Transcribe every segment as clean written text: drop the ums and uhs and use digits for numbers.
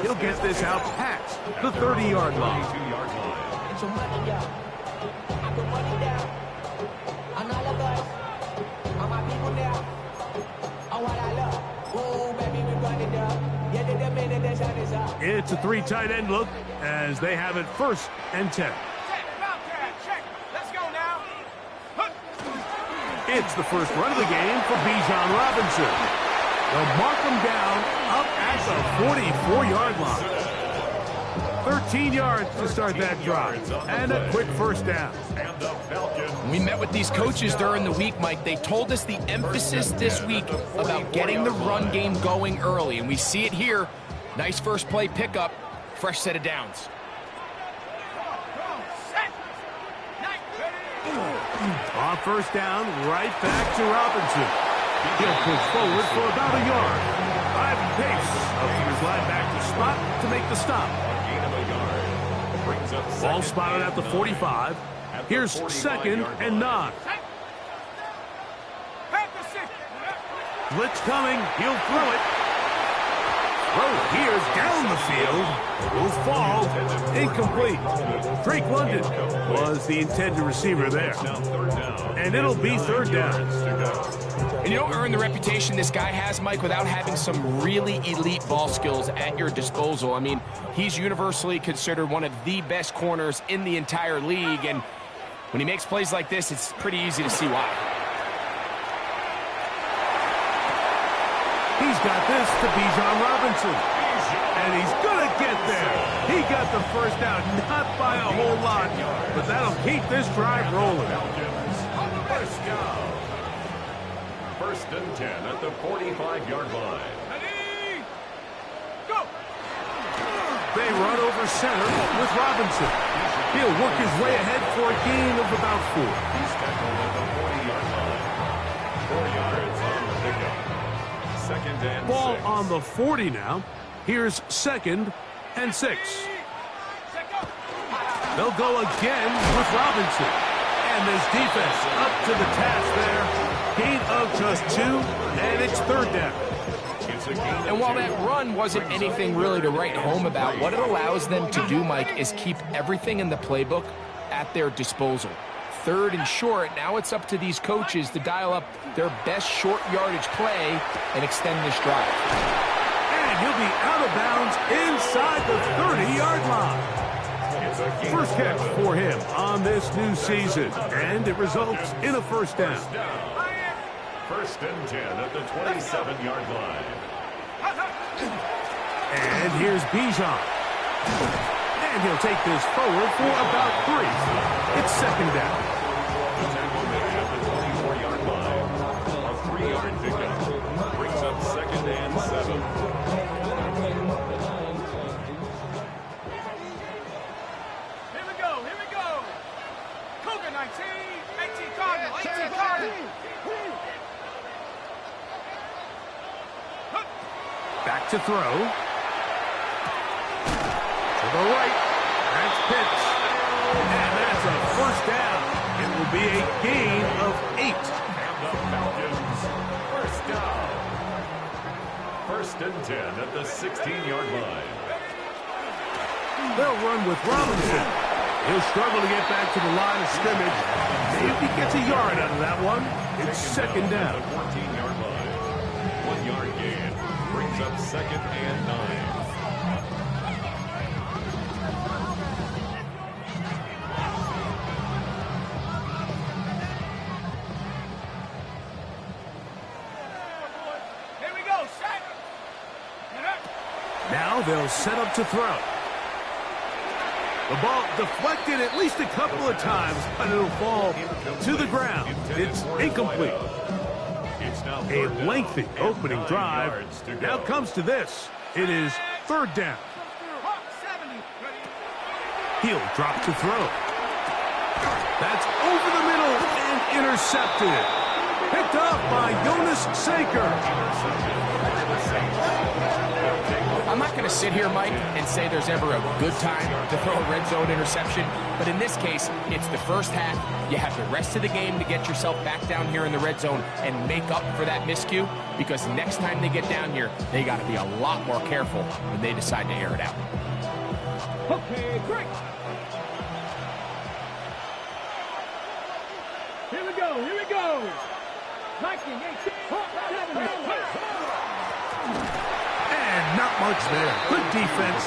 He'll get this out past the 30-yard line. It's a three tight end look as they have it 1st and 10. It's the first run of the game for Bijan Robinson. They'll mark him down up at the 44-yard line. 13 yards to start that drive, and a quick 1st down. We met with these coaches during the week, Mike. They told us the emphasis this week about getting the run game going early, and we see it here. Nice first play pickup, fresh set of downs. On 1st down, right back to Robinson. He'll push forward for about a yard. Driving pace up to his linebacker spot to make the stop. Ball spotted at the 45. Here's 2nd and 9. Blitz coming. He'll throw it. Throw here's down the field. Will fall. Incomplete. Drake London was the intended receiver there. And it'll be 3rd down. And you don't earn the reputation this guy has, Mike, without having some really elite ball skills at your disposal. I mean, he's universally considered one of the best corners in the entire league. And when he makes plays like this, it's pretty easy to see why. He's got this to Bijan Robinson. And he's going to get there. He got the 1st down, not by a whole lot, but that'll keep this drive rolling. 1st and 10 at the 45-yard line. Ready? Go! They run over center with Robinson. He'll work his way ahead for a gain of about 4. He's tackled at the 40-yard line. 4 yards on the pickup. 2nd and 6. Ball on the 40 now. Here's 2nd and 6. They'll go again with Robinson. And this defense up to the task there. Gain of just 2, and it's 3rd down. And while that run wasn't anything really to write home about, what it allows them to do, Mike, is keep everything in the playbook at their disposal. 3rd and short, now it's up to these coaches to dial up their best short yardage play and extend this drive. And he'll be out of bounds inside the 30-yard line. First catch for him on this new season, and it results in a 1st down. 1st and 10 at the 27-yard line. And here's Bijan. And he'll take this forward for about 3. It's 2nd down. The tackle made at the 24-yard line. A 3-yard pickup brings up 2nd and 7. Here we go. Cougar 19, 18 Cardinal, 18 Cardinal. Back to throw. To the right. That's pitch. And that's a 1st down. It will be a gain of 8. And the Falcons, 1st down. 1st and 10 at the 16-yard line. They'll run with Robinson. He'll struggle to get back to the line of scrimmage. Maybe he gets a yard out of that one. It's 2nd down. 14-yard line. 1-yard gain. Brings up 2nd and 9. Here we go, set. Now they'll set up to throw. The ball deflected at least a couple of times, but it'll fall to the ground. It's incomplete. A lengthy opening drive. Now comes to this. It is 3rd down. He'll drop to throw. That's over the middle and intercepted. Picked up by Jonas Saker. I'm not going to sit here, Mike, and say there's ever a good time to throw a red zone interception, but in this case, it's the first half. You have the rest of the game to get yourself back down here in the red zone and make up for that miscue, because next time they get down here, they got to be a lot more careful when they decide to air it out. Okay, great. Here we go, here we go. 19, 18, 7, And not much there. Good defense.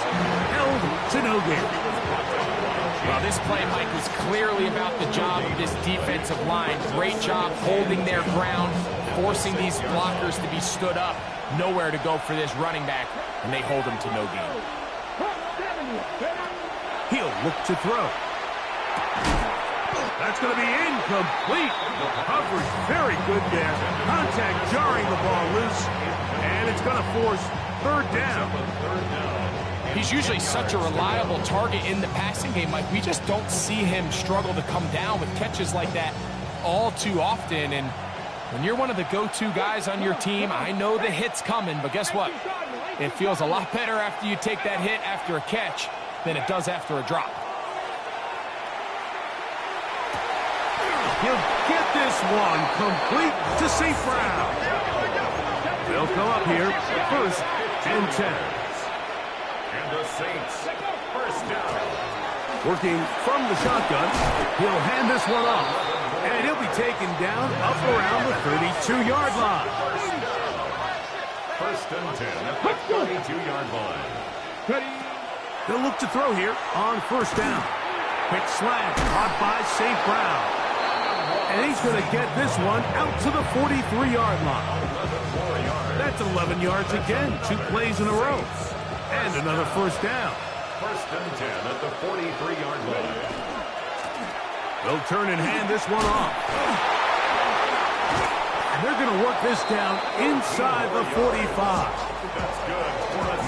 Held to no gain. Well, this play, Mike, was clearly about the job of this defensive line. Great job holding their ground, forcing these blockers to be stood up. Nowhere to go for this running back, and they hold him to no gain. He'll look to throw. That's going to be incomplete. Coverage very good there. Contact jarring the ball loose. And it's going to force third down. He's usually such a reliable target in the passing game, Mike. We just don't see him struggle to come down with catches like that all too often. And when you're one of the go-to guys on your team, I know the hit's coming, but guess what? It feels a lot better after you take that hit after a catch than it does after a drop. He'll get this one complete to St. Brown. They'll come up here, first and 10. And the Saints, first down. Working from the shotgun, he'll hand this one off. And he'll be taken down up around the 32-yard line. First and 10 at the 32-yard line. They'll look to throw here on first down. Quick slant caught by St. Brown. And he's going to get this one out to the 43-yard line. That's 11 yards again, 2 plays in a row. And another first down. First and 10 at the 43-yard line. They'll turn and hand this one off. And they're going to work this down inside the 45. That's good.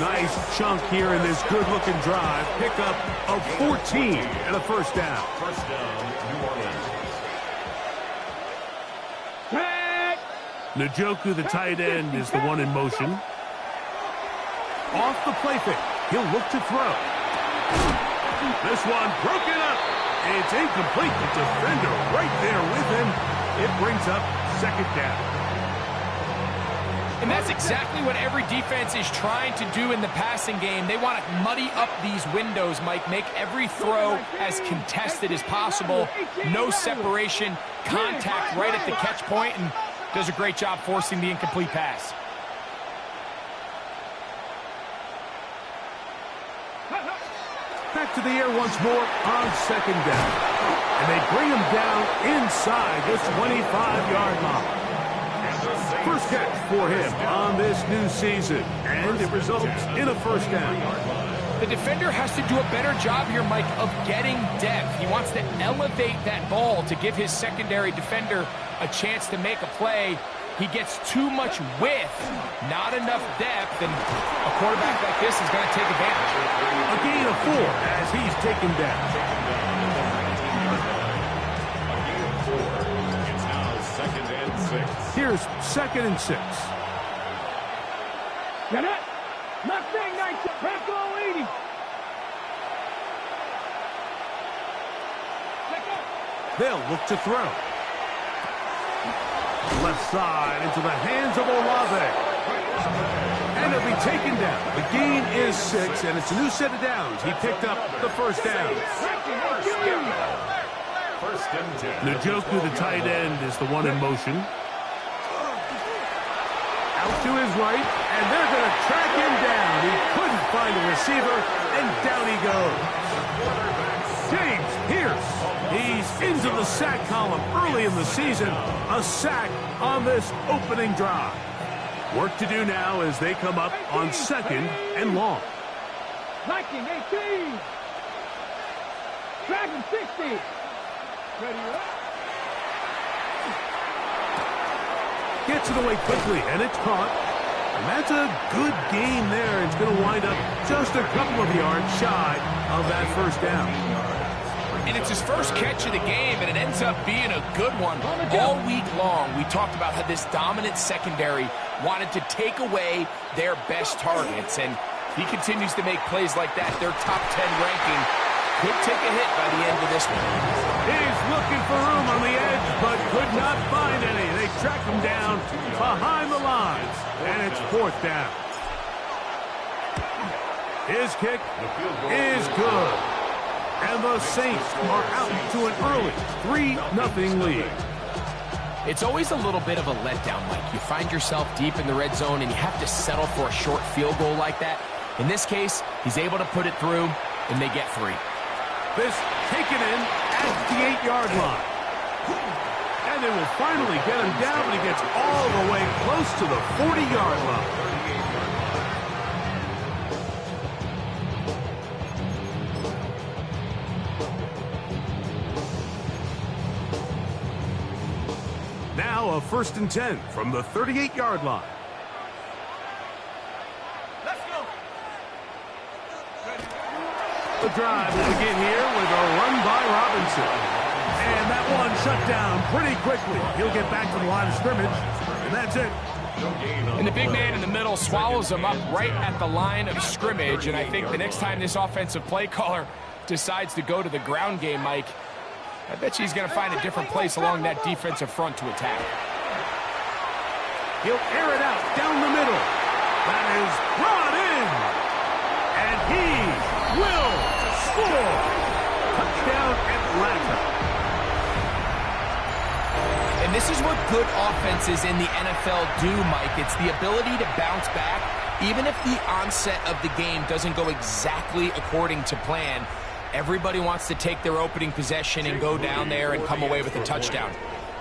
Nice chunk here in this good-looking drive. Pickup of 14 and a first down. First down, New Orleans. Njoku, the tight end, is the one in motion. Off the play fake. He'll look to throw. This one broken up. It's incomplete. The defender right there with him. It brings up second down. And that's exactly what every defense is trying to do in the passing game. They want to muddy up these windows, Mike, make every throw as contested as possible. No separation, contact right at the catch point, and does a great job forcing the incomplete pass. Back to the air once more on second down. And they bring him down inside the 25-yard line. First catch for him on this new season. And it results in a first down. The defender has to do a better job here, Mike, of getting depth. He wants to elevate that ball to give his secondary defender a chance to make a play. He gets too much width, not enough depth, and a quarterback like this is going to take advantage. A gain of 4 as he's taken down. A gain of 4. It's now second and 6. Here's second and 6. Get it? Mustang 19, Bravo 80. They'll look to throw. Left side into the hands of Olave. And it'll be taken down. The gain is 6, and it's a new set of downs. He picked up the first down. First and 10. Njoku, the tight end, is the one in motion. Out to his right, and they're going to track him down. He couldn't find a receiver, and down he goes. James Pierce. He's into the sack column early in the season. A sack on this opening drive. Work to do now as they come up on second and long. 19, 18. Dragon 60. Ready up. Gets it away quickly, and it's caught. And that's a good game there. It's going to wind up just a couple of yards shy of that first down. And it's his first catch of the game, and it ends up being a good one. All week long, we talked about how this dominant secondary wanted to take away their best targets, and He continues to make plays like that. Their top 10 ranking could take a hit by the end of this one. He's looking for room on the edge, but could not find any. They track him down behind the lines, and it's 4th down. His kick is good. And the Saints are out to an early 3-0 lead. It's always a little bit of a letdown, Mike. You find yourself deep in the red zone, and you have to settle for a short field goal like that. In this case, he's able to put it through, and they get 3. This taken in at the 8-yard line. And they will finally get him down, but he gets all the way close to the 40-yard line. Now a 1st and 10 from the 38-yard line. Let's go. The drive will begin here with a run by Robinson. And that one shut down pretty quickly. He'll get back to the line of scrimmage, and that's it. And the big man in the middle swallows him up right at the line of scrimmage, and I think the next time this offensive play caller decides to go to the ground game, Mike, I bet you he's going to find a different place along that defensive front to attack. He'll air it out down the middle. That is brought in. And he will score. Touchdown, Atlanta. And this is what good offenses in the NFL do, Mike. It's the ability to bounce back, even if the onset of the game doesn't go exactly according to plan. Everybody wants to take their opening possession and go down there and come away with a touchdown.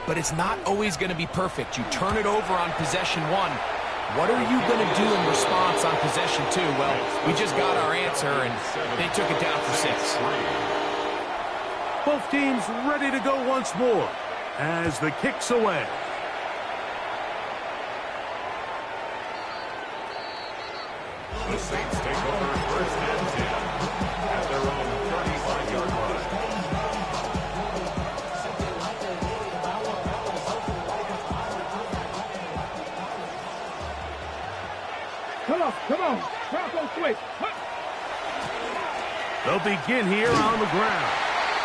But it's not always going to be perfect. You turn it over on possession 1. What are you going to do in response on possession 2? Well, we just got our answer, and they took it down for 6. Both teams ready to go once more as the kick's away. The Saints take over 1st and 10 at their own 35-yard line. Come on. Bronco switch. They'll begin here on the ground.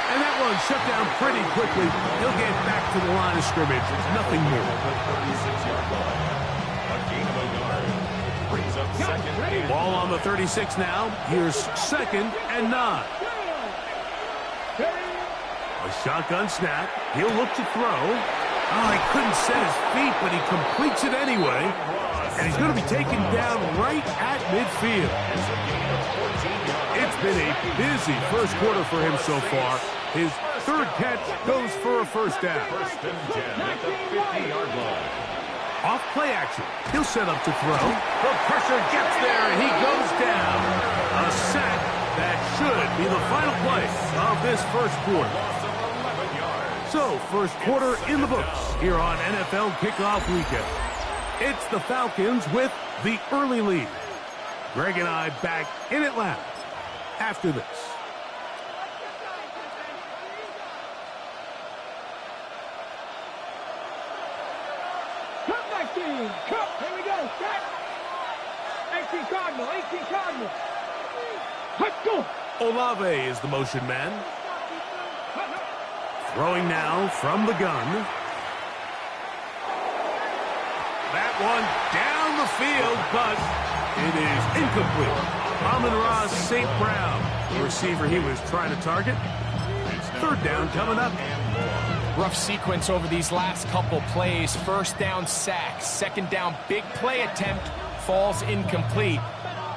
And that one shut down pretty quickly. He'll get back to the line of scrimmage. Nothing more. 36-yard line. A gain of a yard. Brings up 2nd and Ball on the 36 now. Here's 2nd and 9. A shotgun snap. He'll look to throw. Oh, he couldn't set his feet, but he completes it anyway. And he's going to be taken down right at midfield. It's been a busy first quarter for him so far. His 3rd catch goes for a 1st down. 1st and 10 at the 50-yard line. Off play action. He'll set up to throw. The pressure gets there, and he goes down. A sack that should be the final play of this first quarter. So, first quarter in the books here on NFL Kickoff Weekend. It's the Falcons with the early lead. Greg and I back in Atlanta after this. Cut 19. Cut. Here we go. Cut. 18 Cardinal. 18 Cardinal. Let's go. Olave is the motion man. Throwing now from the gun. That one down the field, but it is incomplete. Amon-Ra St. Brown, the receiver he was trying to target. 3rd down coming up. Rough sequence over these last couple plays. 1st down sack. 2nd down big play attempt falls incomplete.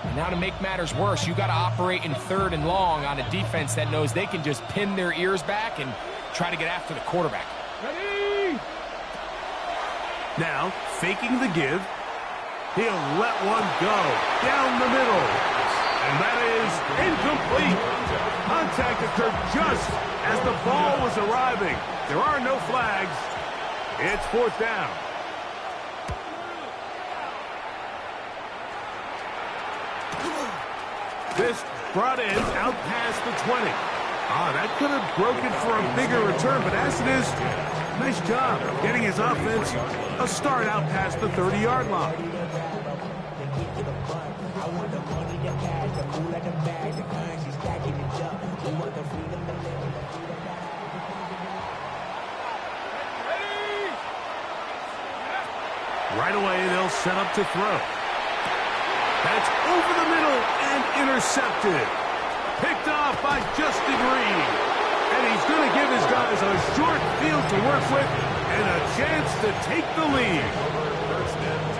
And now to make matters worse, you got to operate in 3rd and long on a defense that knows they can just pin their ears back and try to get after the quarterback. Ready. Now, faking the give. He'll let one go down the middle. And that is incomplete. Contact occurred just as the ball was arriving. There are no flags. It's 4th down. This brought in out past the 20. That could have broken for a bigger return, but as it is, nice job getting his offense a start out past the 30-yard line. Right away, they'll set up to throw. That's over the middle and intercepted. Picked off by Justin Reed. And he's going to give his guys a short field to work with and a chance to take the lead.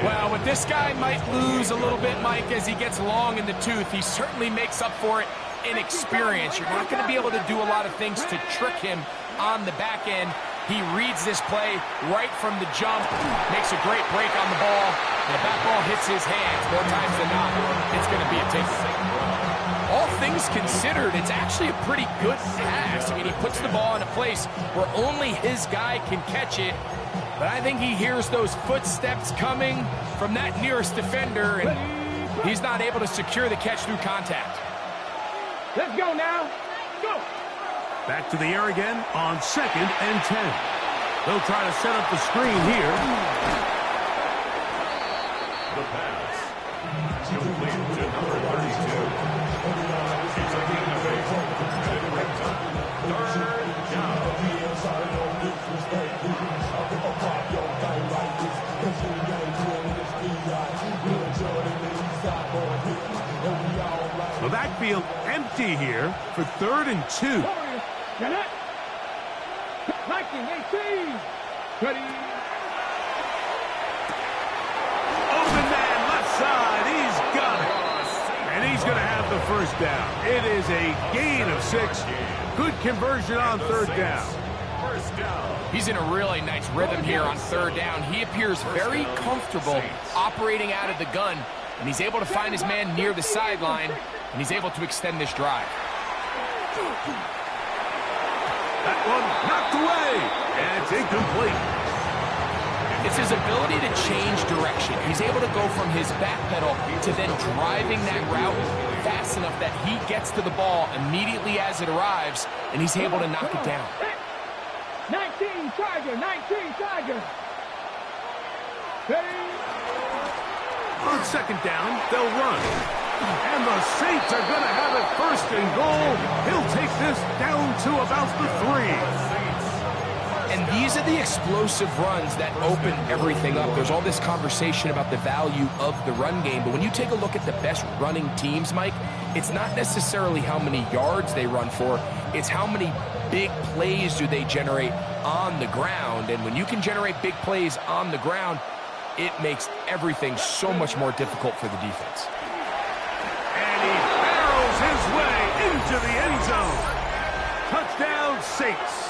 Well, what this guy might lose a little bit, Mike, as he gets long in the tooth, he certainly makes up for it in experience. You're not going to be able to do a lot of things to trick him on the back end. He reads this play right from the jump, makes a great break on the ball, and if that ball hits his hands more times than not, it's going to be a takeaway. All things considered, it's actually a pretty good pass. I mean, he puts the ball in a place where only his guy can catch it, but I think he hears those footsteps coming from that nearest defender, and he's not able to secure the catch through contact. Let's go now. Go. Back to the air again on 2nd and 10. They'll try to set up the screen here. The pass. Complete to number 32. He's a gain of 8. And it brings up 3rd down. The backfield empty here for 3rd and 2. Get it. 19, 18. Ready. Open man, left side. He's got it. And he's going to have the first down. It is a gain of 6. Good conversion on 3rd down. First down. He's in a really nice rhythm here on 3rd down. He appears very comfortable operating out of the gun, and he's able to find his man near the sideline, and he's able to extend this drive. That one knocked away, and it's incomplete. It's his ability to change direction. He's able to go from his back pedal to then driving that route fast enough that he gets to the ball immediately as it arrives, and he's able to knock it down. 19 Tiger, 19 Tiger. Ready. On 2nd down, they'll run. And the Saints are going to have it 1st and goal. He'll take this down to about the 3. And these are the explosive runs that open everything up. There's all this conversation about the value of the run game, but when you take a look at the best running teams, Mike, it's not necessarily how many yards they run for, it's how many big plays do they generate on the ground. And when you can generate big plays on the ground, it makes everything so much more difficult for the defense. And he barrels his way into the end zone. Touchdown, Saints.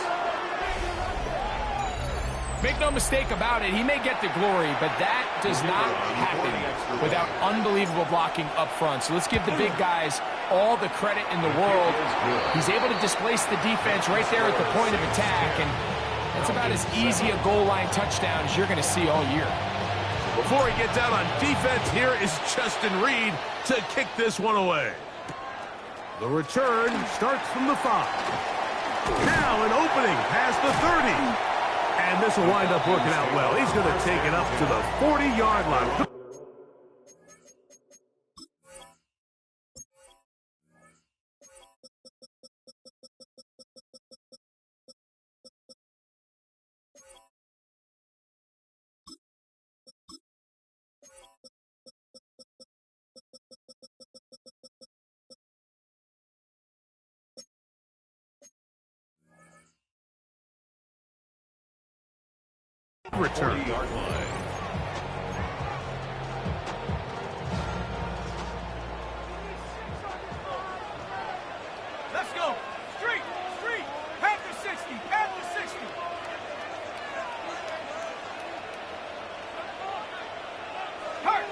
Make no mistake about it, he may get the glory, but that does not happen without unbelievable blocking up front. So let's give the big guys all the credit in the world. He's able to displace the defense right there at the point of attack, and that's about as easy a goal line touchdown as you're going to see all year. Before he gets out on defense, here is Justin Reed to kick this one away. The return starts from the 5. Now an opening past the 30. And this will wind up working out well. He's going to take it up to the 40-yard line. Return. 40-yard line. Let's go. Street. Past the 60. Past the 60. Hurt.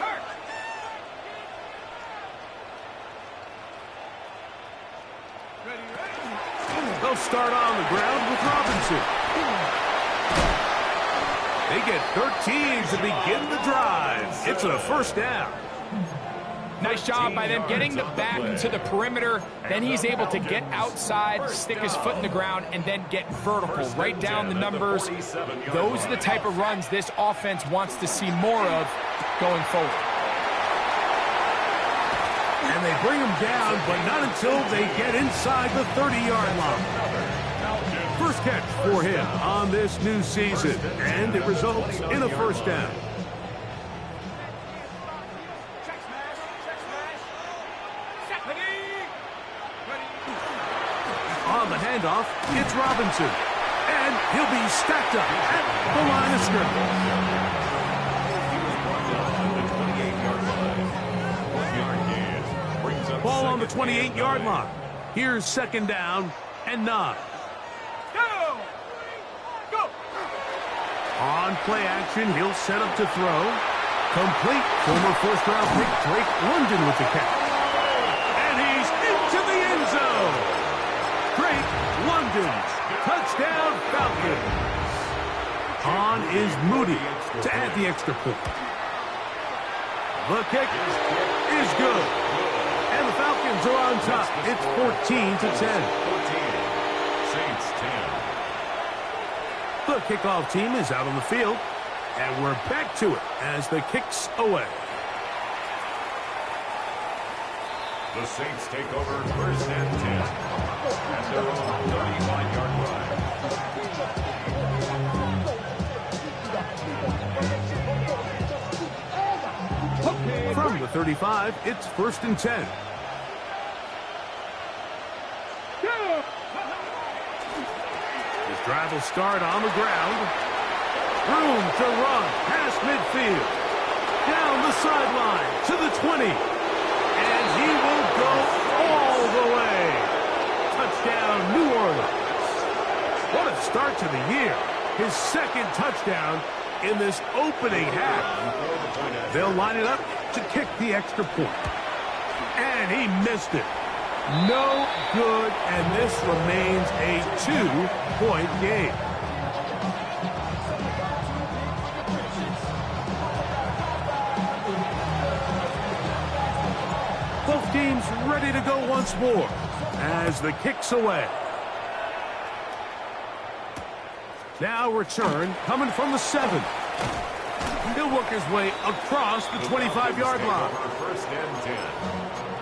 Ready. They'll start on the ground with Robinson. They get 13 to begin the drive. It's a first down. Nice job by them getting the back to the perimeter. Then he's able to get outside, stick his foot in the ground, and then get vertical right down the numbers. Those are the type of runs this offense wants to see more of going forward. And they bring him down, but not until they get inside the 30-yard line. First catch for him on this new season, and it results in a first down. On the handoff, it's Robinson, and he'll be stacked up at the line of scrimmage. Ball on the 28-yard line. Here's second down and 9. On play action, he'll set up to throw. Complete. Former first-round pick Drake London with the catch. And he's into the end zone. Drake London. Touchdown Falcons. On is Moody to add the extra point. The kick is good. And the Falcons are on top. It's 14-10. Saints 10. The kickoff team is out on the field, and we're back to it as the kick's away. The Saints take over first and 10 at their own 35-yard line. From the 35, it's first and 10. Drive will start on the ground. Room to run past midfield. Down the sideline to the 20. And he will go all the way. Touchdown, New Orleans. What a start to the year. His second touchdown in this opening half. They'll line it up to kick the extra point. And he missed it. No good, and this remains a 2-point game. Both teams ready to go once more as the kick's away. Now return coming from the 7. He'll work his way across the 25-yard line. First and 10.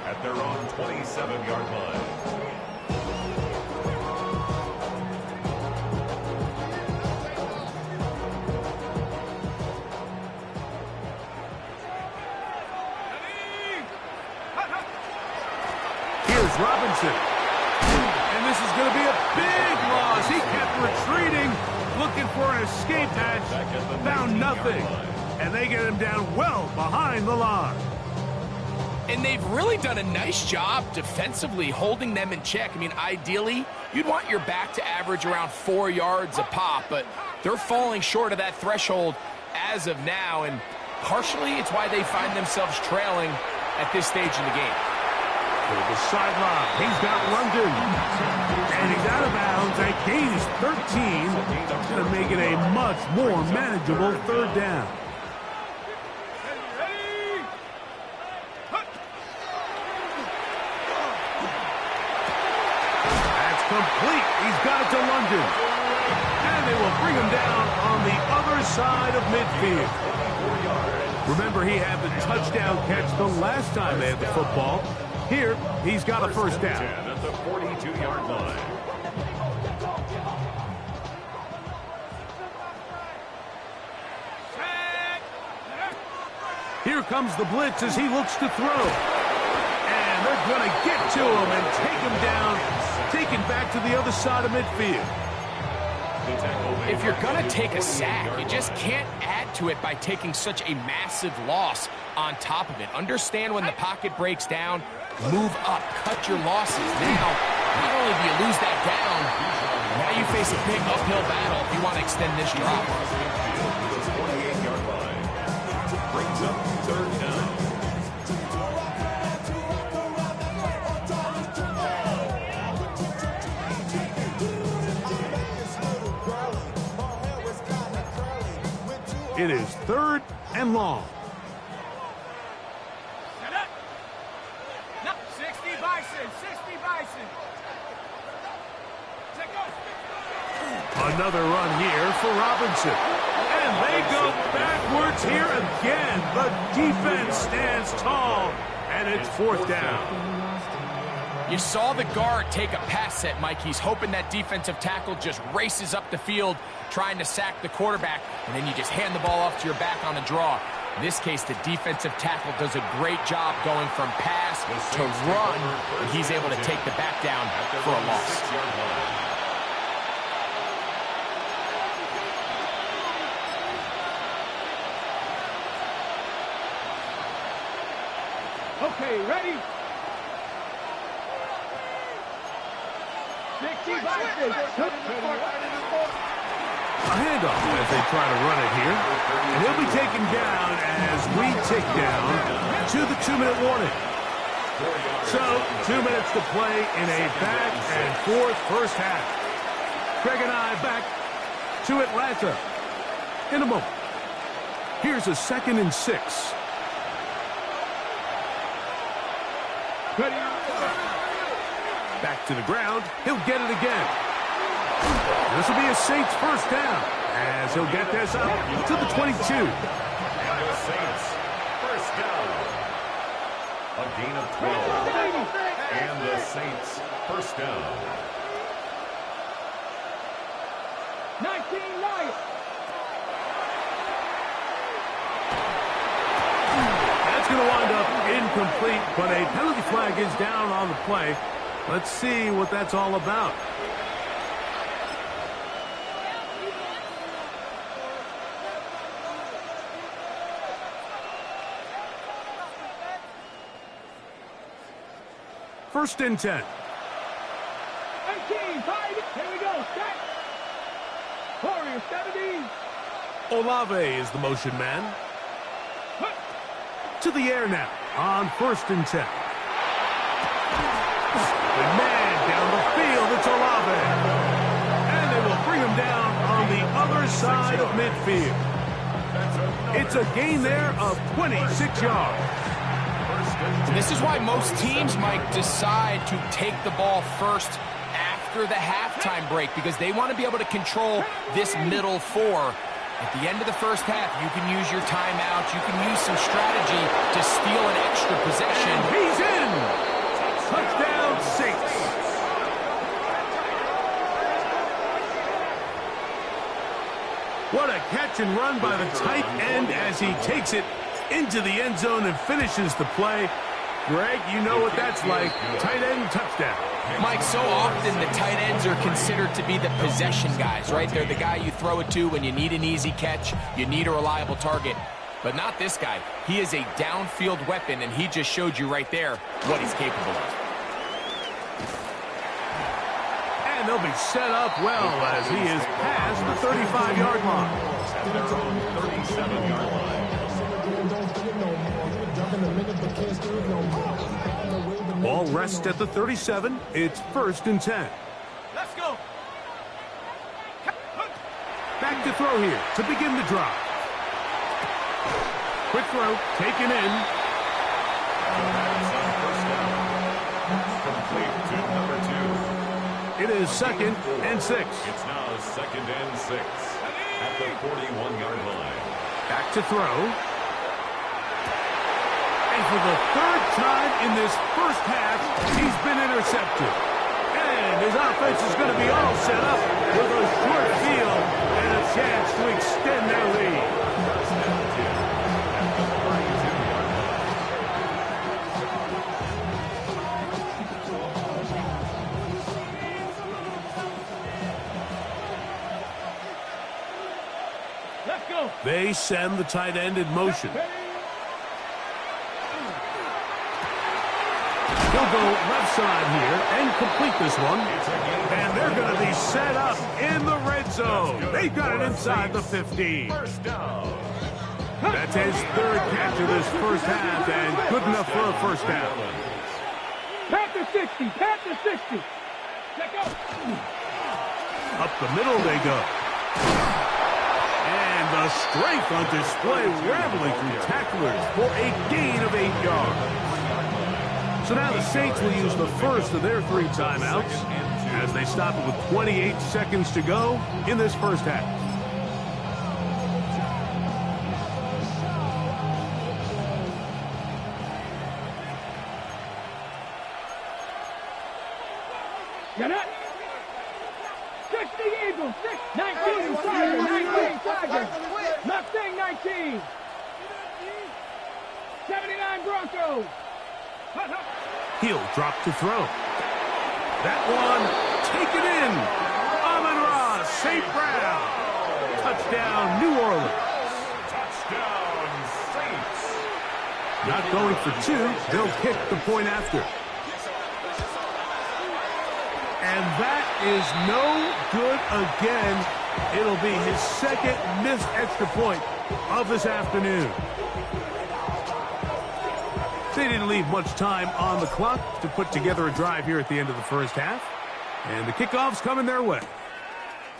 At their own 27-yard line. Here's Robinson. And this is going to be a big loss. He kept retreating, looking for an escape hatch, found nothing. And they get him down well behind the line. And they've really done a nice job defensively holding them in check. I mean, ideally, you'd want your back to average around 4 yards a pop, but they're falling short of that threshold as of now, and partially it's why they find themselves trailing at this stage in the game. To the sideline, he's got London, and he's out of bounds at gain is 13. That's going to make it a much more manageable third down. Complete. He's got it to London. And they will bring him down on the other side of midfield. Remember, he had the touchdown catch the last time they had the football. Here, he's got a first down. At the 42-yard line. Here comes the blitz as he looks to throw. And they're going to get to him and take him down. Taken back to the other side of midfield. If you're going to take a sack, you just can't add to it by taking such a massive loss on top of it. Understand when the pocket breaks down, move up, cut your losses. Now, not only do you lose that down, now you face a big uphill battle if you want to extend this drop. 48-yard line. Brings up third down. It is third and long. 60 Bison, 60 Bison. Another run here for Robinson. And they go backwards here again. The defense stands tall And it's fourth down. You saw the guard take a pass set, Mike. He's hoping that defensive tackle just races up the field trying to sack the quarterback, and then you just hand the ball off to your back on the draw. In this case, the defensive tackle does a great job going from pass to run, and he's able to take the back down for a loss. Okay, ready? 65. A handoff as they try to run it here. And he'll be taken down as we tick down to the 2-minute warning. So, 2 minutes to play in a back-and-forth first half. Greg and I back to Atlanta in a moment. Here's a 2nd and 6. Back to the ground. He'll get it again. This will be a Saints first down as he'll get this up to the 22. And the Saints first down. A gain of 12. And the Saints first down. 19 Lions. That's going to wind up incomplete, but a penalty flag is down on the play. Let's see what that's all about. First and 10. 18, 5. Here we go. Set. Warrior 17. Olave is the motion man. To the air now on 1st and 10. The man down the field, it's Olave. And they will bring him down on the other side of midfield. It's a gain there of 26 yards. This is why most teams, Mike, decide to take the ball first after the halftime break, because they want to be able to control this middle four. At the end of the first half, you can use your timeout. You can use some strategy to steal an extra possession. And he's in! Touchdown, Saints. What a catch and run by the tight end as he takes it into the end zone and finishes the play. Greg, you know what that's like. Tight end touchdown. Mike, so often the tight ends are considered to be the possession guys, right? They're the guy you throw it to when you need an easy catch, you need a reliable target. But not this guy. He is a downfield weapon, and he just showed you right there what he's capable of. And they'll be set up well as he is past the 35-yard line. At their own 37-yard line. Ball rests at the 37. It's 1st and 10. Let's go. Back to throw here to begin the drive. Quick throw, taken in. First down. Complete to number 2. It is 2nd and 6. It's now 2nd and 6 at the 41-yard line. Back to throw. And for the 3rd time in this first half, he's been intercepted. And his offense is going to be all set up with a short field and a chance to extend their lead. Let's go. They send the tight end in motion. He'll go left side here and complete this one. And they're going to be set up in the red zone. They've got it inside the 15. First down. That's his 3rd catch of this first half, and good enough for a first down. Panther 60. Panther 60. Let go. Up the middle they go. And the strength on display, rambling through tacklers for a gain of 8 yards. So now the Saints will use the first of their 3 timeouts as they stop it with 28 seconds to go in this first half. 60 Eagles, 19 Tiger, 19 Tiger. Mustang 19. 79 Broncos. He'll drop to throw. That one taken in. Amon-Ra St. Brown. Touchdown, New Orleans. Touchdown, Saints. Not going for two. They'll kick the point after. And that is no good again. It'll be his second missed extra point of this afternoon. They didn't leave much time on the clock to put together a drive here at the end of the first half. And the kickoff's coming their way.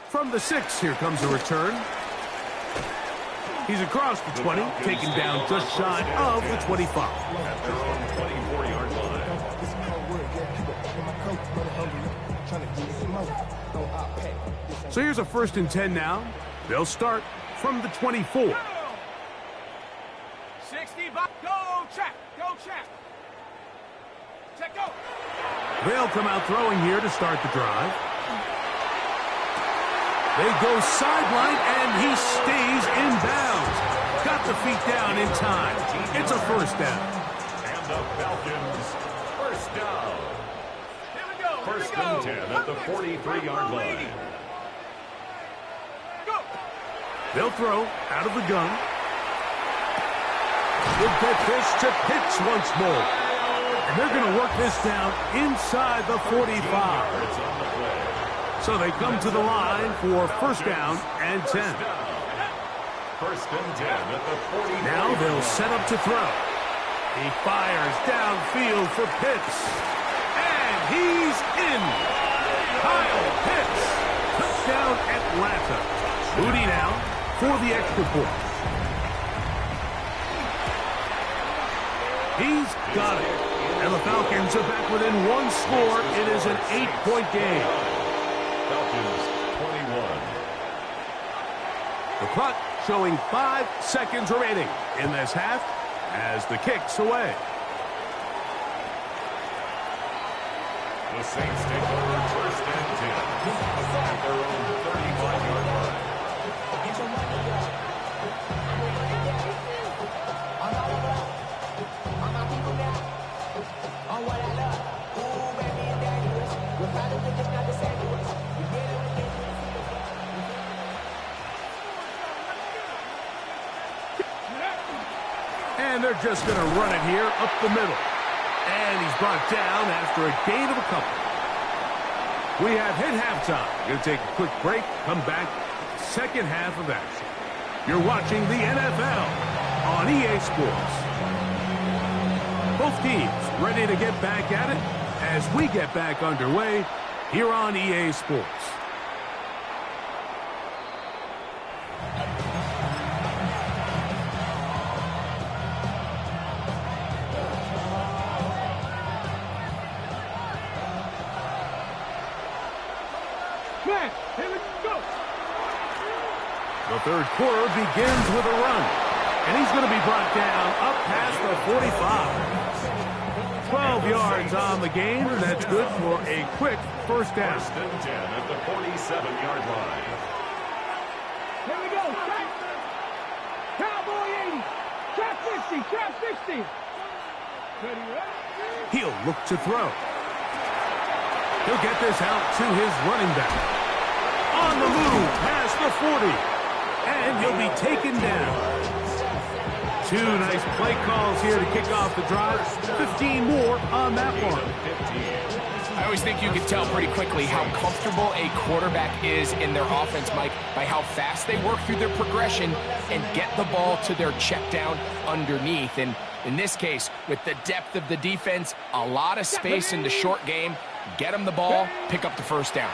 From the 6, here comes a return. He's across the 20, taken down just shy of the 25. At their own 24-yard line. So here's a 1st and 10 now. They'll start from the 24. 60, go check, go check. Check, go. They'll come out throwing here to start the drive. They go sideline, and he stays in bounds. Got the feet down in time. It's a 1st down. And the Falcons, 1st down. Here we go. 1st and 10 at the 43-yard line. Go. They'll throw out of the gun. We'll get this to Pitts once more. And they're going to work this down inside the 45. It's on the play. So they come to the line for 1st down and 10. 1st and 10 at the 40. Now they'll set up to throw. He fires downfield for Pitts. And he's in. Kyle Pitts. Touchdown Atlanta. Moody now for the extra point. He's got it. And the Falcons are back within 1 score. It is an 8-point game. Falcons, 21. The clock showing 5 seconds remaining in this half as the kick's away. The Saints take over 1st and 10 at their own 35-yard line. And they're just going to run it here up the middle. And he's brought down after a gain of a couple. We have hit halftime. Going to take a quick break, come back, 2nd half of action. You're watching the NFL on EA Sports. Both teams ready to get back at it as we get back underway here on EA Sports. Man, here we go. The 3rd quarter begins with a run. And he's going to be brought down up past the 45. 12 yards on the game, and that's good for a quick 1st down. 1st and 10 at the 47-yard line. Here we go. Trap. Cowboy 80. Trap 50. Trap 60. Ready, ready. He'll look to throw. He'll get this out to his running back. On the move past the 40. And he'll be taken down. 2 nice play calls here to kick off the drive. 15 more on that one. I always think you can tell pretty quickly how comfortable a quarterback is in their offense, Mike, by how fast they work through their progression and get the ball to their check down underneath. And in this case, with the depth of the defense, a lot of space in the short game, get them the ball, pick up the 1st down.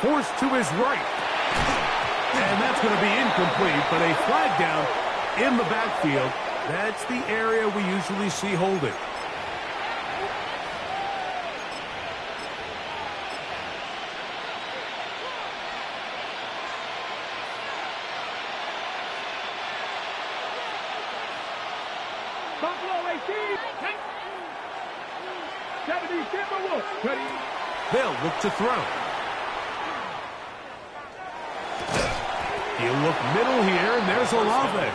Forced to his right. And that's going to be incomplete, but a flag down in the backfield. That's the area we usually see holding. Buffalo 18. 70 Timberwolves. Ready. They'll look to throw. You look middle here, and there's Olave.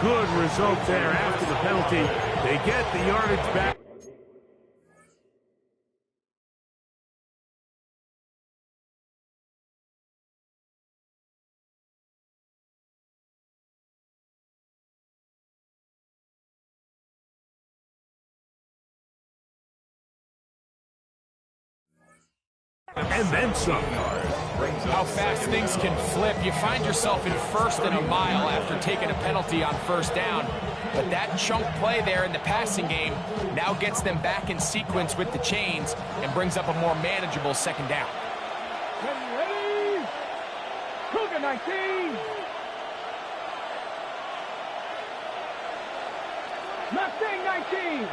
Good result there after the penalty. They get the yardage back. And then some. How fast things can flip. You find yourself in first and a mile after taking a penalty on first down. But that chunk play there in the passing game now gets them back in sequence with the chains and brings up a more manageable second down. Ready? Cougar 19. Mustang 19.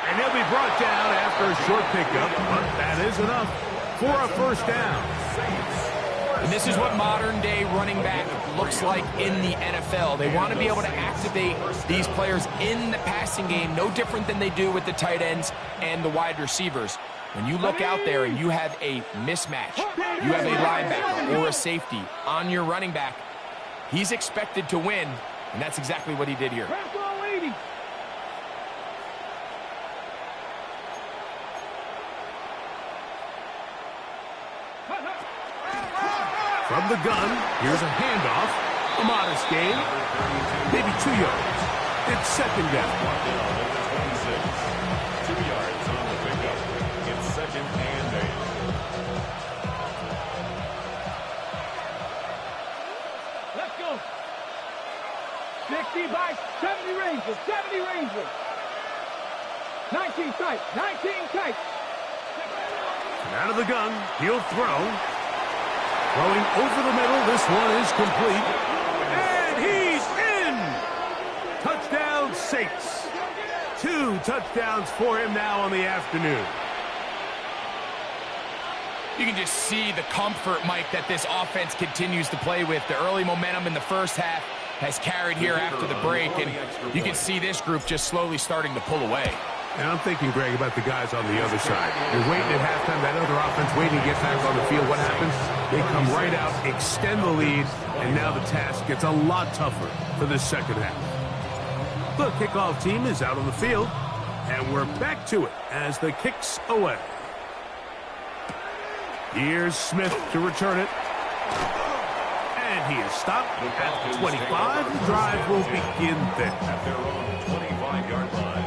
And he'll be brought down after a short pickup, but that is enough for a first down. And this is what modern-day running back looks like in the NFL. They want to be able to activate these players in the passing game, no different than they do with the tight ends and the wide receivers. When you look out there and you have a mismatch, you have a linebacker or a safety on your running back, he's expected to win, and that's exactly what he did here. From the gun, here's a handoff. A modest gain. Maybe 2 yards. It's second down. 2 yards on the pickup. It's second and 8. Let's go. 60 by 70 Rangers. 70 Rangers. 19 tight. 19 tight. And out of the gun, he'll throw. Throwing over the middle, this one is complete. And he's in! Touchdown, Saints. 2 touchdowns for him now on the afternoon. You can just see the comfort, Mike, that this offense continues to play with. The early momentum in the first half has carried here after the break, and you can see this group just slowly starting to pull away. And I'm thinking, Greg, about the guys on the other side. You're waiting at halftime, that other offense waiting to get back on the field. What happens? They come right out, extend the lead, and now the task gets a lot tougher for this second half. The kickoff team is out on the field, and we're back to it as the kick's away. Here's Smith to return it. And he is stopped at the 25. The drive will begin there. At their own 25-yard line.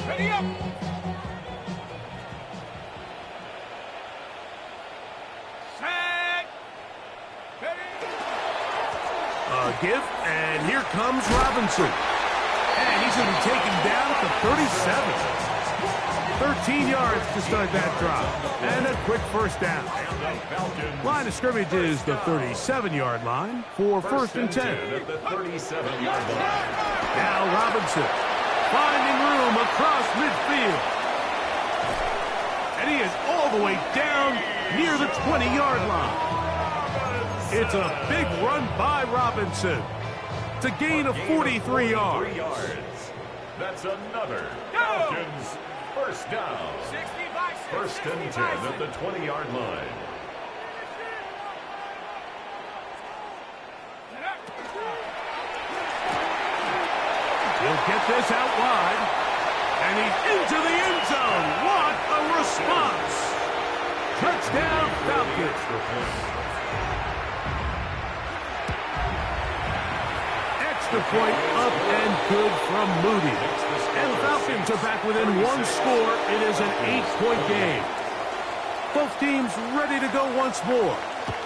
Ready up. Set. Ready. A give, and here comes Robinson. And he's going to be taken down at the 37. 13 yards to start that drive. And a quick first down. Line of scrimmage is the 37-yard line for first and 10. At the 37-yard line. Now Robinson finding room across midfield. And he is all the way down near the 20-yard line. It's a big run by Robinson to gain of 43 yards. 3 yards. That's another Falcons first down. First and 10 at the 20-yard line. He'll get this out wide. And he's into the end zone. What a response. Touchdown, Falcons. Extra point up and good from Moody. And the Falcons are back within 1 score. It is an 8-point game. Both teams ready to go once more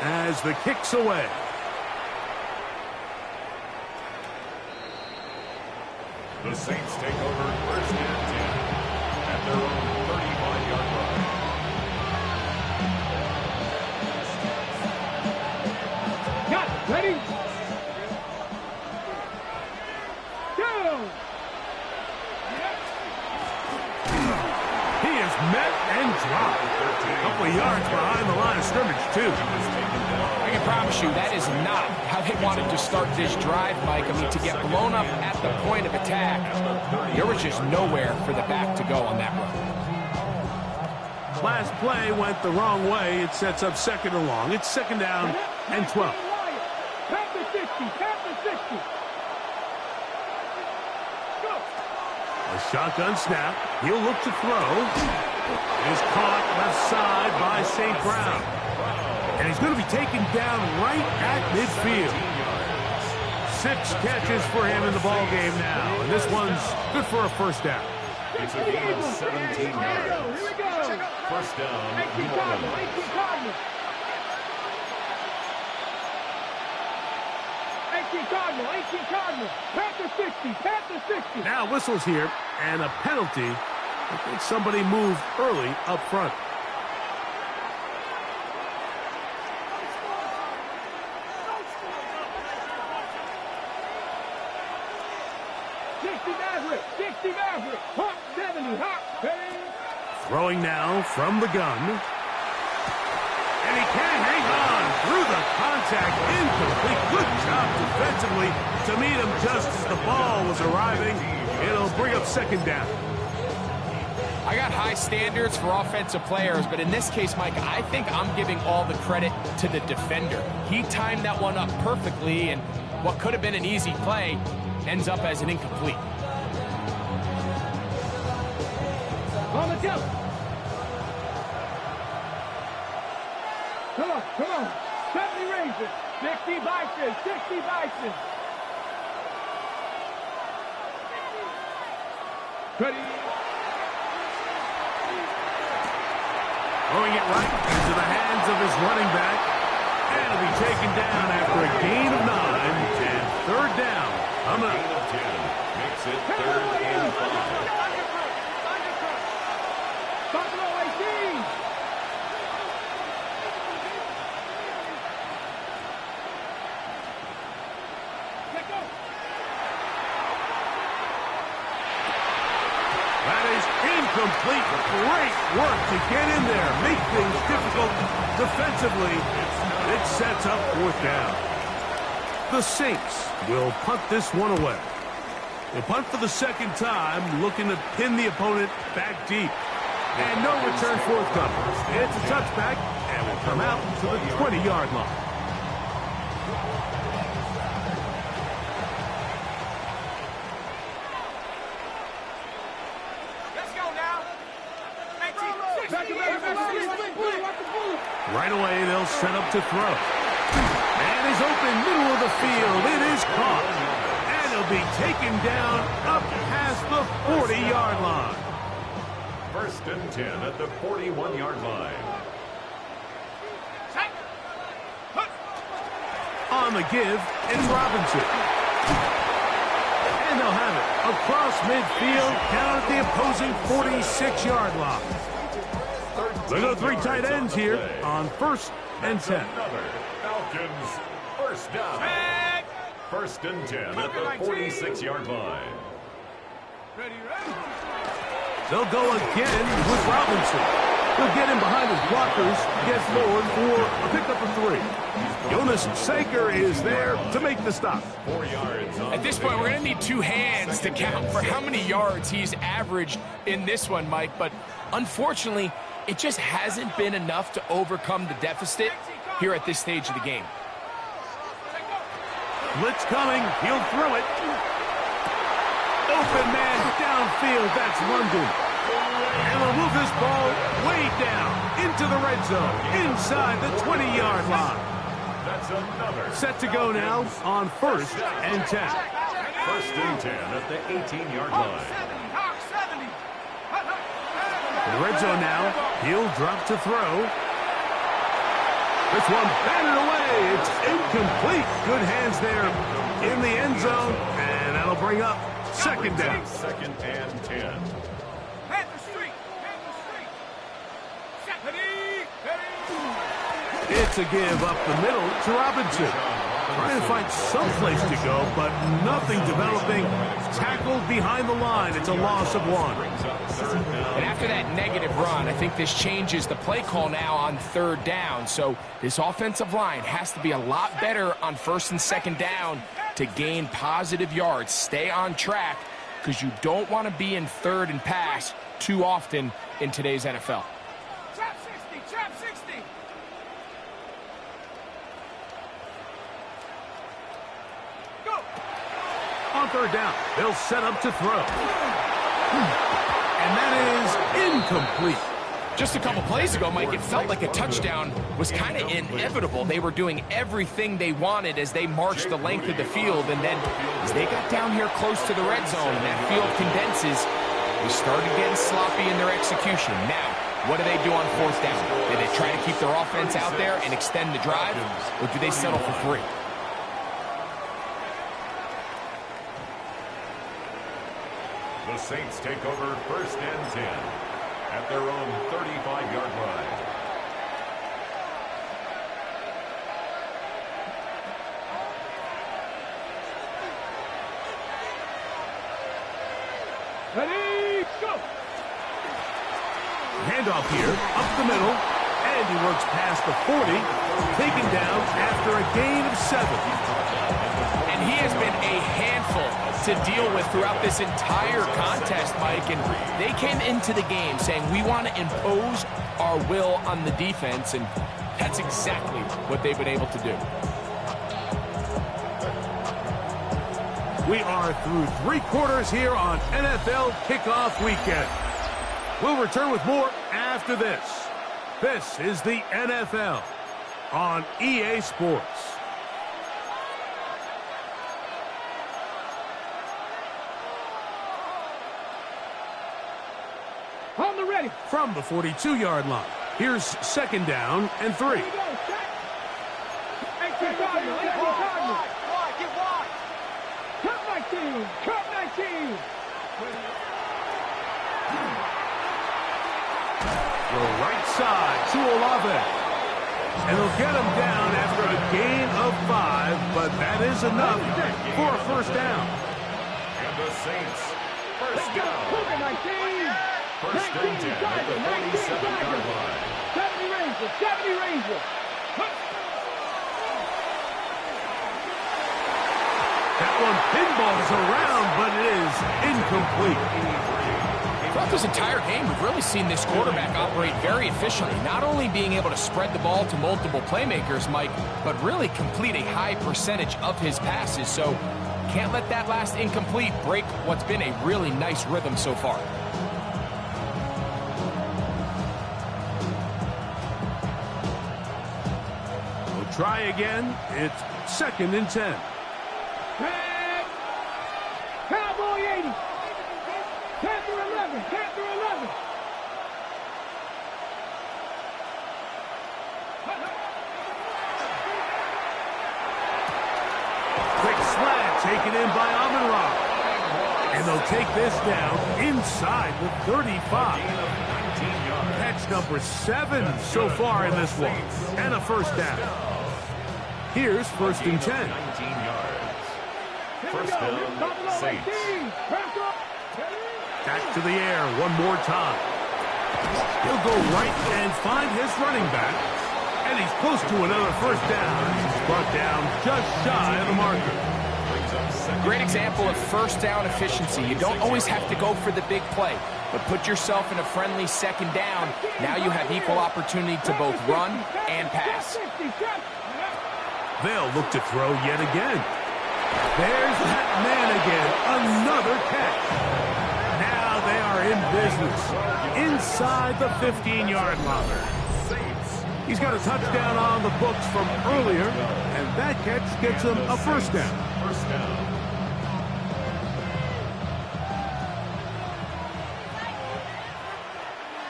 as the kick's away. The Saints take over first and 10 at their own 35-yard line. Got it. Ready. Go. He is met and dropped. A couple of yards behind the line of scrimmage, too. I can promise you that is not how they wanted to start this drive, Mike. I mean, to get blown up at the point of attack, there was just nowhere for the back to go on that run. last play went the wrong way. It sets up second and long. It's second down and 12. Tap the 60. Tap the 60. Go. A shotgun snap. He'll look to throw. Is caught left side by St. Brown. And he's going to be taken down right at midfield. 6 catches for him in the ball game now. And this one's good for a first down. It's a gain of 17 yards. Here we go. First down, 18 New Cardinal. Orleans. 18 Cardinal. 18 Cardinal. 18 Cardinal. Tap the 60. Tap the 60. Now whistles here and a penalty. I think somebody moved early up front. Hop, 70, hop, ready. Throwing now from the gun. And he can't hang on through the contact. Incomplete. Good job defensively to meet him just as the ball was arriving. It'll bring up second down. I got high standards for offensive players, but in this case, Mike, I think I'm giving all the credit to the defender. He timed that one up perfectly, and what could have been an easy play ends up as an incomplete. On the jump. Come on, come on. 70 Rangers. 60 Bison. 60 Bison. Ready. Throwing it right into the hands of his running back. And it'll be taken down after a gain of 9 and third down. Coming Gain up. of 10 makes it 3rd and 5. Buffalo 18. Let go. That is incomplete. Great work to get in there. Make things difficult defensively. It sets up 4th down. The Saints will punt this one away. They punt for the second time, looking to pin the opponent back deep. And no return forthcoming. It's a touchback, and will come out to the 20-yard line. Let's go now. Right away, they'll set up to throw. And is open middle of the field. It is caught. And he'll be taken down up past the 40-yard line. 1st and 10 at the 41-yard line. On the give, it's Robinson. And they'll have it across midfield down at the opposing 46-yard line. They go 3 tight ends here on 1st and 10. Another Falcons first down. 1st and 10 at the 46-yard line. They'll go again with Robinson. He'll get him behind his blockers, gets forward for a pickup of 3. Jonas Saker is there to make the stop. 4 yards on At this point, we're going to need 2 hands to count for how many yards he's averaged in this one, Mike. But unfortunately, it just hasn't been enough to overcome the deficit here at this stage of the game. Blitz coming. He'll throw it. Open man downfield. That's London. And they'll move this ball way down into the red zone, inside the 20-yard line. That's another. Set to go now on 1st and 10. 1st and 10 at the 18-yard line. In the red zone now, he'll drop to throw. This one batted away. It's incomplete. Good hands there in the end zone, and that'll bring up second down. 2nd and 10. It's a give up the middle to Robinson. Trying to find some place to go, but nothing developing. Tackled behind the line. It's a loss of 1. And after that negative run, I think this changes the play call now on 3rd down. So this offensive line has to be a lot better on 1st and 2nd down to gain positive yards. Stay on track, because you don't want to be in 3rd and pass too often in today's NFL. on third down. They'll set up to throw. And that is incomplete. Just a couple plays ago, Mike, it felt like a touchdown was kind of inevitable. They were doing everything they wanted as they marched the length of the field, and then as they got down here close to the red zone and that field condenses, they started getting sloppy in their execution. Now, what do they do on fourth down? Do they try to keep their offense out there and extend the drive, or do they settle for 3? The Saints take over 1st and 10 at their own 35-yard line. Ready, go! Handoff here, up the middle, and he works past the 40, taken down after a gain of 7. And he has been a handful to deal with throughout this entire contest, Mike, and they came into the game saying we want to impose our will on the defense, and that's exactly what they've been able to do. We are through 3 quarters here on NFL Kickoff Weekend. We'll return with more after this. This is the NFL on EA Sports. On the ready. From the 42-yard line, here's 2nd down and 3. Here we go, set. 18 Cardinal, 18 Cardinal. Get wide. Cut 19, cut 19. The right side to Olave. And they'll get him down after a gain of 5, but that is enough for a 1st down. And the Saints, 1st Go, down. Cougar 19. 1st and 10 at the 47-yard line. 70 Rangers, 70 Rangers. That one pinballs around, but it is incomplete. Throughout this entire game, we've really seen this quarterback operate very efficiently, not only being able to spread the ball to multiple playmakers, Mike, but really complete a high percentage of his passes. So can't let that last incomplete break what's been a really nice rhythm so far. We'll try again. It's 2nd and 10. Cowboy 80. 10 through 11, 10 through 11. Quick slant taken in by Amon-Ra. And they'll take this down inside the 35. Catch number 7 so far in this one. And a 1st down. Here's 1st and 10. 19 yards. Here we 1st go. down, Buffalo Saints. 18. Press up. Back to the air one more time. He'll go right and find his running back. And he's close to another 1st down. He's brought down just shy of the marker. Great example of 1st down efficiency. You don't always have to go for the big play, but put yourself in a friendly 2nd down. Now you have equal opportunity to both run and pass. They'll look to throw yet again. There's that man again. Another catch. Now they are in business. Inside the 15-yard line. He's got a touchdown on the books from earlier, and that catch gets him a 1st down. 1st down.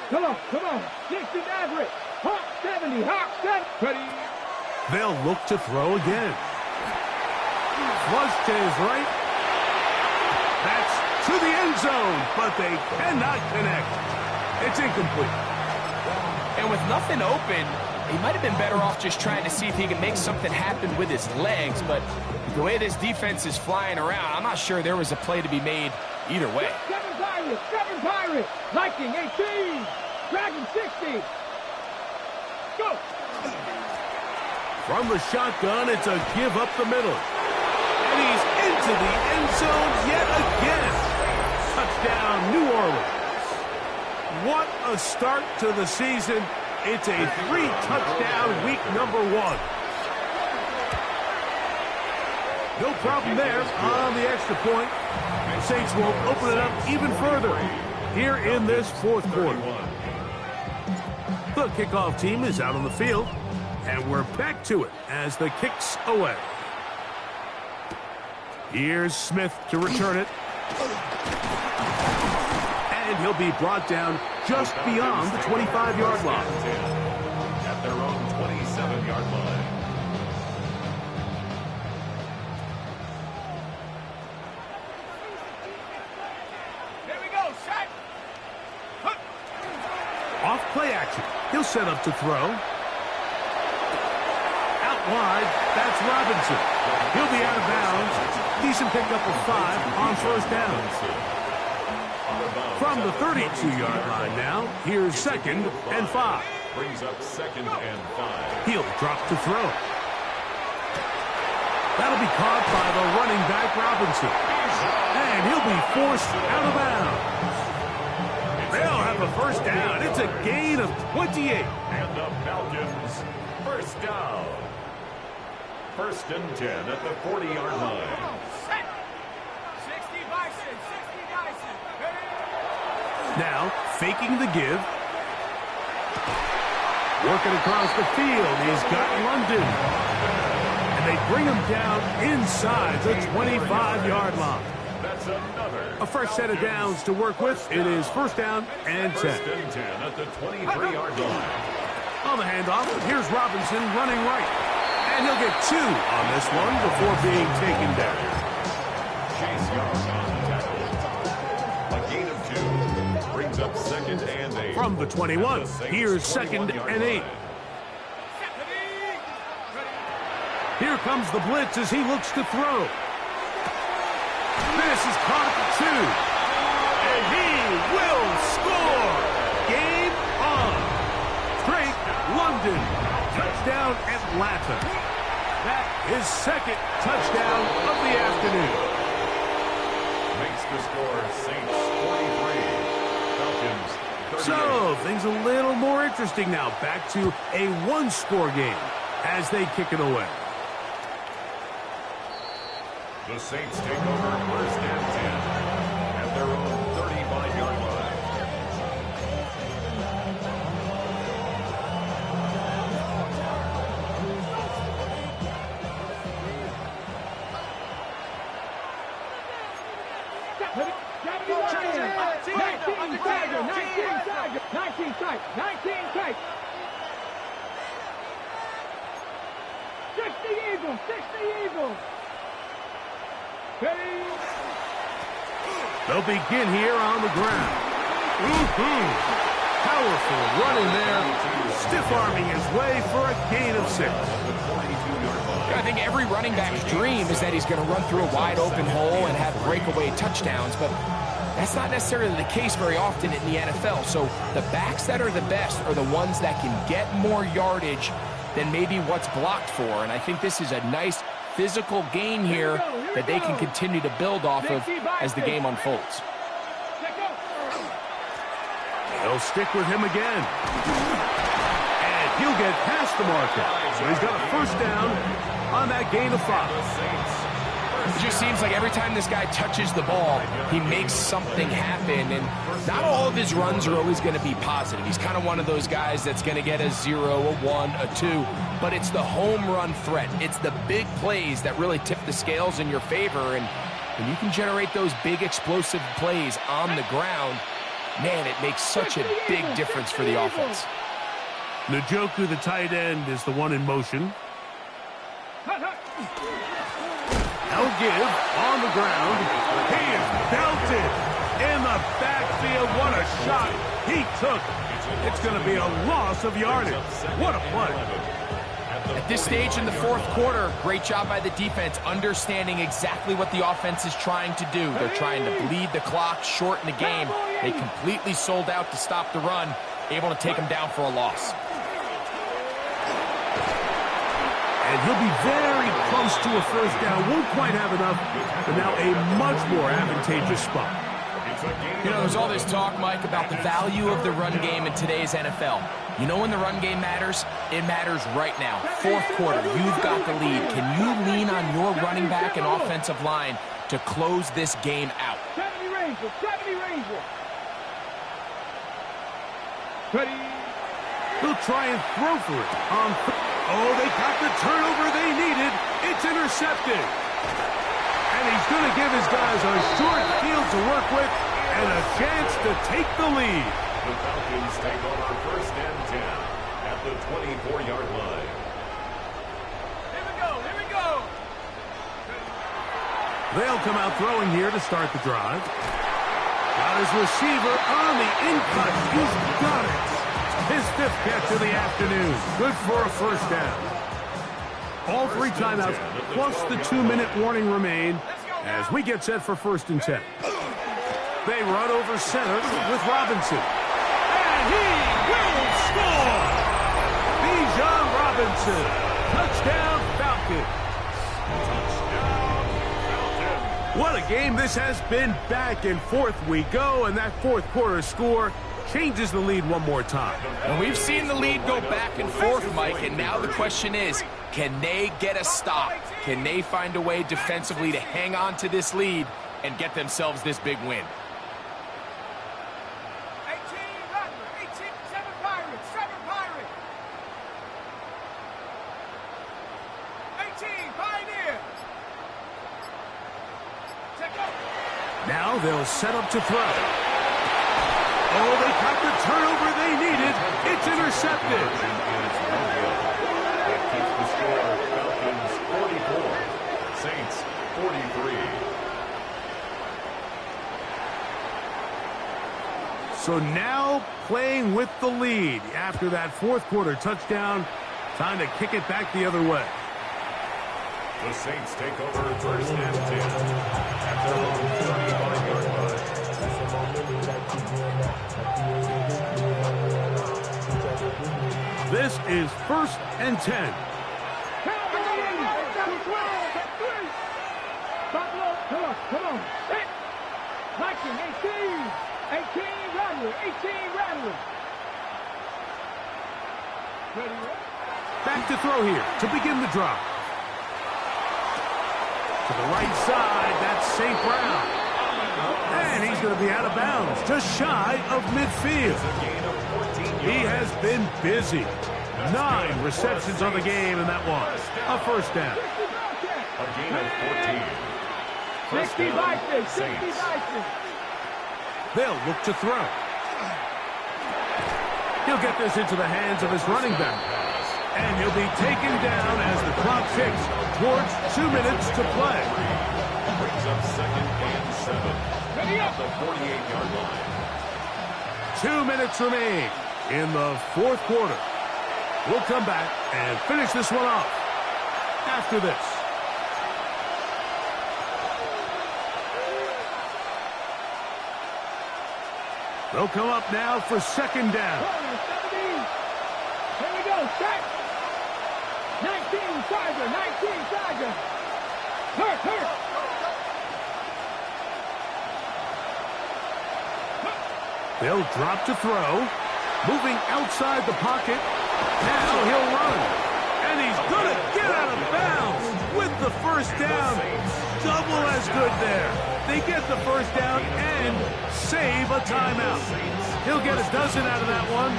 Come on. 60 average. Hawk 70, Hawk 70. Ready. They'll look to throw again. Flush to his right. That's to the end zone, but they cannot connect. It's incomplete. And with nothing open, he might have been better off just trying to see if he can make something happen with his legs, but the way this defense is flying around, I'm not sure there was a play to be made either way. 7 Pirates. Viking 18. Dragon 60. Go. From the shotgun, it's a give up the middle. And he's into the end zone yet again. Touchdown, New Orleans. What a start to the season. It's a 3-touchdown week number 1. No problem there on the extra point. The Saints will open it up even further here in this fourth quarter. The kickoff team is out on the field, and we're back to it as the kick's away. Here's Smith to return it. And he'll be brought down just beyond the 25-yard line. At their own 27-yard line. Here we go, set. Off play action. He'll set up to throw. Out wide, that's Robinson. He'll be out of bounds. Decent pickup of 5 on first down. From the 32-yard line now, here's 2nd and 5. Brings up 2nd and 5. He'll drop to throw. That'll be caught by the running back, Robinson. And he'll be forced out of bounds. They'll have a first down. It's a gain of 28. And the Falcons, first down. 1st and 10 at the 40-yard line. 60 Bison, 60 Dyson. Now, faking the give. Working across the field, he's got London. And they bring him down inside the 25-yard line. That's another. A fresh set of downs to work with. It is first down and 10. 1st and 10 at the 23-yard line. On the handoff, here's Robinson running right. And he'll get 2 on this one before being taken down. Chase Young on the tackle. A gain of 2. Brings up 2nd and 8. From the 21, here's 2nd and 8. Here comes the blitz as he looks to throw. This is caught at 2. And he will score. Game on. Drake London. Touchdown Atlanta. That is 2nd touchdown of the afternoon. Makes the score Saints 43. Falcons 38. So, things a little more interesting now. Back to a one-score game as they kick it away. The Saints take over 1st and 10 at their own 35-yard line. They'll begin here on the ground. Powerful running there. Stiff-arming his way for a gain of 6. I think every running back's dream is that he's going to run through a wide-open hole and have breakaway touchdowns, but that's not necessarily the case very often in the NFL. So the backs that are the best are the ones that can get more yardage than maybe what's blocked for, and I think this is a nice physical gain here that they can continue to build off of as the game unfolds. They'll stick with him again. And he'll get past the marker. So he's got a first down on that gain of 5. It just seems like every time this guy touches the ball, he makes something happen. And not all of his runs are always going to be positive. He's kind of one of those guys that's going to get a 0, a 1, a 2. But it's the home run threat. It's the big plays that really tip the scales in your favor. And when you can generate those big explosive plays on the ground, man, it makes such a big difference for the offense. Njoku, the tight end, is the one in motion. They'll give on the ground. He is belted in the backfield. What a shot he took. It's going to be a loss of yardage. What a play. At this stage in the fourth quarter, great job by the defense, understanding exactly what the offense is trying to do. They're trying to bleed the clock, shorten the game. They completely sold out to stop the run, able to take them down for a loss. And he'll be very close to a first down. Won't quite have enough, but now a much more advantageous spot. You know, there's all this talk, Mike, about the value of the run game in today's NFL. You know when the run game matters? It matters right now. Fourth quarter, you've got the lead. Can you lean on your running back and offensive line to close this game out? 70 Ranger, 70 Ranger. Ready. He'll try and throw for it. Oh, they got the turnover they needed. It's intercepted. And he's going to give his guys a short field to work with and a chance to take the lead. The Falcons take over first and 10 at the 24-yard line. Here we go, here we go. They'll come out throwing here to start the drive. Got his receiver on the in-cut. He's got it. His fifth catch of the afternoon. Good for a first down. All three timeouts plus the 2-minute warning remain as we get set for first and 10. They run over center with Robinson. And he will score! Bijan Robinson. Touchdown Falcons. What a game this has been. Back and forth we go, and that fourth quarter score changes the lead one more time. And we've seen the lead go back and forth, Mike, and now the question is, can they get a stop? Can they find a way defensively to hang on to this lead and get themselves this big win? 7 Pirates, 7 Pirates. 18 Pioneer. Now they'll set up to throw. Oh, they got the turnover they needed. It's intercepted. That keeps the score Falcons 44, Saints 43. So now playing with the lead after that fourth quarter touchdown. Time to kick it back the other way. The Saints take over first and 10 at their own 35-yard line. This is first and 10. Come on. 19, 18 Rattler, 18 Rattler. Back to throw here to begin the drive. To the right side, that's St. Brown. And he's going to be out of bounds, just shy of midfield. He has been busy. 9 receptions on the game, and that was a first down. A gain of 14. First 60 down, Vikings, 60 Saints. Vikings. They'll look to throw. He'll get this into the hands of his running back. And he'll be taken down as the clock ticks towards 2 minutes to play. Brings up second and 7 at the 48-yard line. 2 minutes remain in the fourth quarter. We'll come back and finish this one off after this. They'll come up now for second down. 17. Here we go, set. 19 Tiger, 19 Tiger. Hurt. They'll drop to throw. Moving outside the pocket. Now he'll run. And he's going to get out of bounds with the first down. Double as good there. They get the first down and save a timeout. He'll get a dozen out of that one,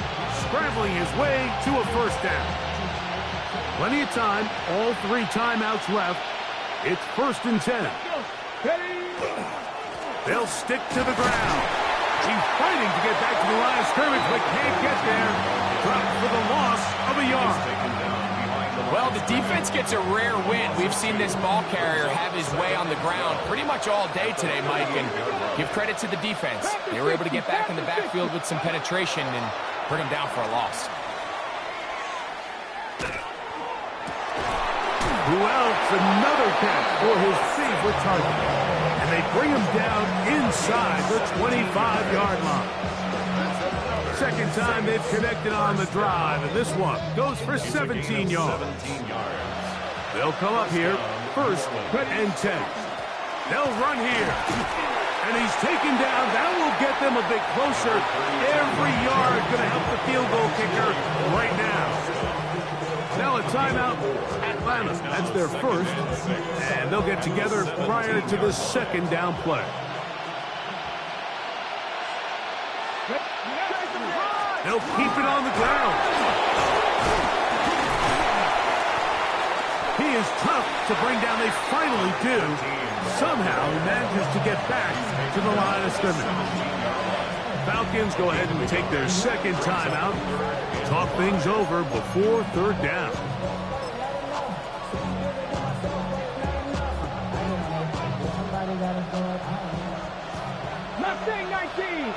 scrambling his way to a first down. Plenty of time, all 3 timeouts left. It's first and 10. They'll stick to the ground. He's fighting to get back to the line of scrimmage, but can't get there. Dropped for the loss of a yard. Well, the defense gets a rare win. We've seen this ball carrier have his way on the ground pretty much all day today, Mike, and give credit to the defense. They were able to get back in the backfield with some penetration and bring him down for a loss. Who else? Another catch for his favorite target. And they bring him down inside the 25-yard line. Second time they've connected on the drive, and this one goes for 17 yards. They'll come up here, first and 10. They'll run here. And he's taken down. That will get them a bit closer. Every yard going to help the field goal kicker right now. Now a timeout, Atlanta. That's their first. And they'll get together prior to the second down play. They'll keep it on the ground. He is tough to bring down. They finally do. Somehow he manages to get back to the line of scrimmage. Falcons go ahead and take their second timeout. Talk things over before third down. Mustang 19.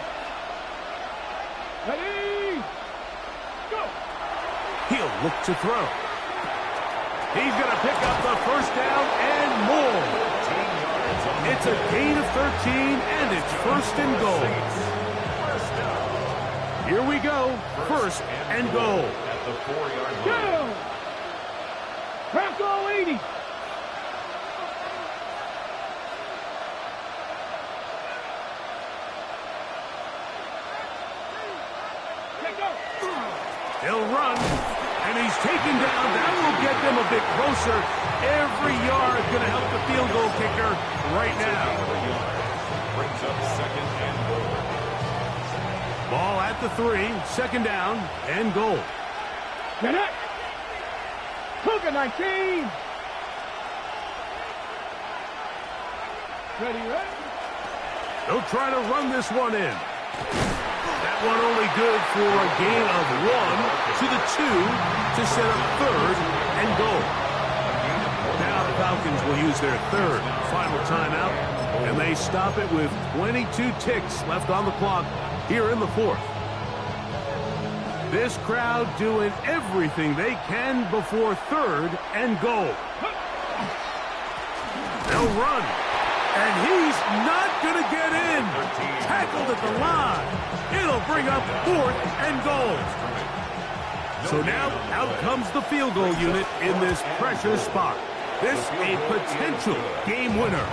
Ready? Go. He'll look to throw. He's going to pick up the first down and more. It's a gain of 13, and it's first and goal. Here we go. First and goal. At the 4-yard line. Go. Bronco 80. He'll run, and he's taken down. That will get them a bit closer. Every yard going to help the field goal kicker right now. Brings up second and goal. Ball at the 3, second down and goal. Get it. Cougar 19. Ready? They'll try to run this one in. That one only good for a gain of 1 to the 2 to set up third and goal. Now the Falcons will use their third final timeout, and they stop it with 22 ticks left on the clock here in the fourth. This crowd doing everything they can before third and goal. They'll run, and he's not going to get in. Tackled at the line. It'll bring up fourth and goal. So now out comes the field goal unit in this pressure spot. This a potential game winner.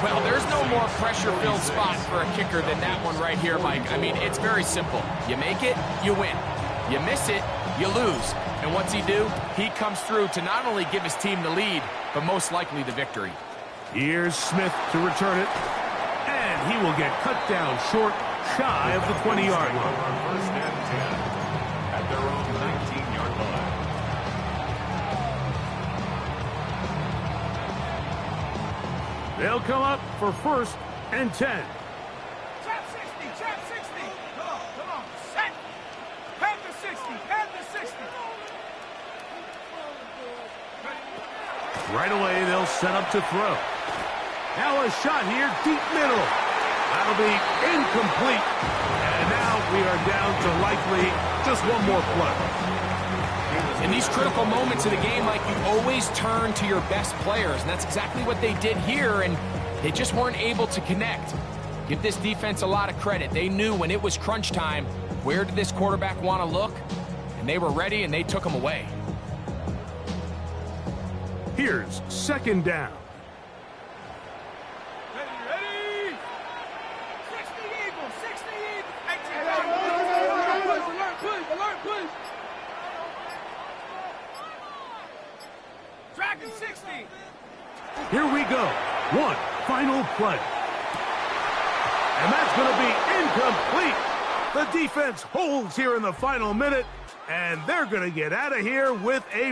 Well, there's no more pressure-filled spot for a kicker than that one right here, Mike. I mean, it's very simple. You make it, you win. You miss it, you lose. And what's he do? He comes through to not only give his team the lead, but most likely the victory. Here's Smith to return it. And he will get cut down short, shy of the 20-yard line. First and 10 at their own 19-yard line. They'll come up for first and 10. Trap 60, trap 60. Come on, set. Panther 60, Panther 60. Right away, they'll set up to throw. Now a shot here, deep middle. That'll be incomplete. And now we are down to likely just one more play. In these critical moments of the game, like, you always turn to your best players, and that's exactly what they did here, and they just weren't able to connect. Give this defense a lot of credit. They knew when it was crunch time, where did this quarterback want to look, and they were ready, and they took him away. Here's second down. Ready? 60 Eagles, 60 Eagles. Alert, push, alert, push. Dragon 60. Here we go. One final play. And that's going to be incomplete. The defense holds here in the final minute, and they're going to get out of here with a